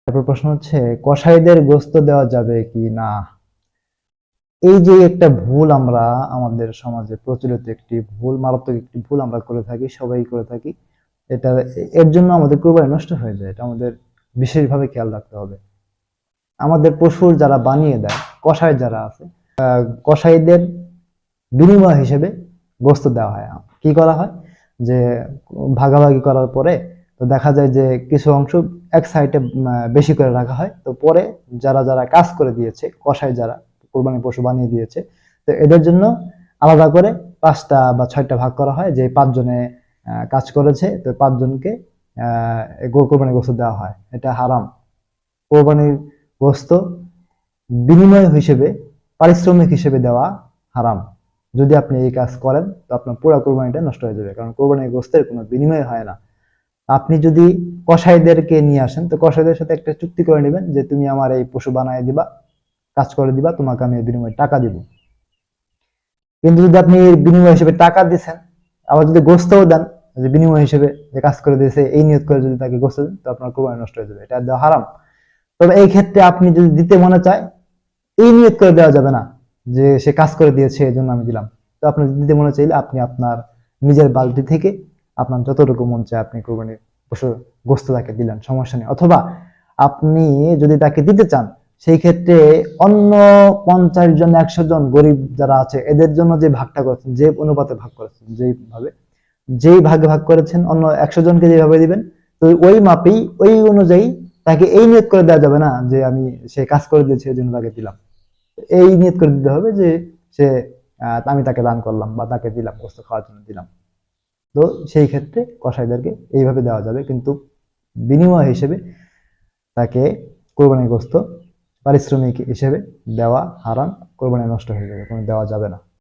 তারপর প্রশ্ন হচ্ছে, কসাইদের গোশত দেওয়া যাবে কি না? এই যে একটা ভুল আমরা আমাদের সমাজে প্রচলিত একটি ভুল, মারাত্মক একটি ভুল আমরা করে থাকি, সবাই করে থাকি। এটা এর জন্য আমাদের কোরবানি নষ্ট হয়ে যায়। এটা আমাদের বিশেষভাবে খেয়াল রাখতে হবে। আমাদের পশুর যারা বানিয়ে দেয়, কসাই যারা আছে, কসাইদের বিনিময় হিসেবে গোশত দেওয়া হয়। কি করা হয় যে ভাগাভাগি করার পরে তো দেখা যায় যে কিছু অংশ এক সাইডে বেশি করে রাখা হয়। তো পরে যারা যারা কাজ করে দিয়েছে, কসাই যারা কোরবানি পশু বানিয়ে দিয়েছে, তো এদের জন্য আলাদা করে 5টা বা 6টা ভাগ করা হয়। যে 5 জনে কাজ করেছে, তো 5 জনকে কোরবানি গোশত দেওয়া হয়। এটা হারাম। কোরবানির গোশত বিনিময় হিসেবে, পারিশ্রমিক হিসেবে দেওয়া হারাম। যদি আপনি এই কাজ করেন তো আপনার পুরো কোরবানিটা নষ্ট হয়ে যাবে, কারণ কোরবানির গোশতের কোনো বিনিময় হয় না। আপনি যদি কসাইদেরকে নিয়ে আসেন, তো কসাইদের সাথে একটা চুক্তি করে নেবেন যে তুমি আমার এই পশু বানায় দিবা, কাজ করে দিবা, তোমাকে আমি এর বিনিময়ে টাকা দিব। কিন্তু যদি আপনি এর বিনিময় হিসেবে টাকা দিচ্ছেন, আবার যদি গোশতও দেন, যে বিনিময় হিসেবে যে কাজ করে দিয়েছে এই নিয়ত করে যদি তাকে গোশত দেন, তো আপনার কোরবানি নষ্ট হয়ে যাবে। এটা দেওয়া হারাম। তবে এই ক্ষেত্রে আপনি যদি দিতে মনে চায়, এই নিয়ত করে দেওয়া যাবে না যে সে কাজ করে দিয়েছে এই জন্য আমি দিলাম। তো আপনি দিতে মনে চাইলে আপনি আপনার নিজের বালতি থেকে আপনার যতটুকু মন চায় আপনি কোরবানির পশুর গোশত তাকে দিলেন, সমস্যা নেই। অথবা আপনি যদি তাকে দিতে চান, সেই ক্ষেত্রে অন্য 50 জন 100 জন গরিব যারা আছে এদের জন্য যে ভাগটা করেছেন, যে অনুপাতে ভাগ করেছেন, যেই ভাগে ভাগ করেছেন, অন্য 100 জনকে যেভাবে দিবেন, তো ওই মাপেই ওই অনুযায়ী তাকে এই নিয়ত করে দেওয়া যাবে না যে আমি সে কাজ করে দিয়েছে এই জন্য তাকে দিলাম। এই নিয়ত করে দিতে হবে যে সে আমি তাকে দান করলাম বা তাকে দিলাম, গোশত খাওয়ার জন্য দিলাম। তো সেই ক্ষেত্রে কসাইদেরকে এইভাবে দেওয়া যাবে, কিন্তু বিনিময় হিসেবে তাকে কোরবানির গোশত পারিশ্রমিক হিসেবে দেওয়া হারাম। কোরবানি নষ্ট হয়ে যাবে, কোনো দেওয়া যাবে না।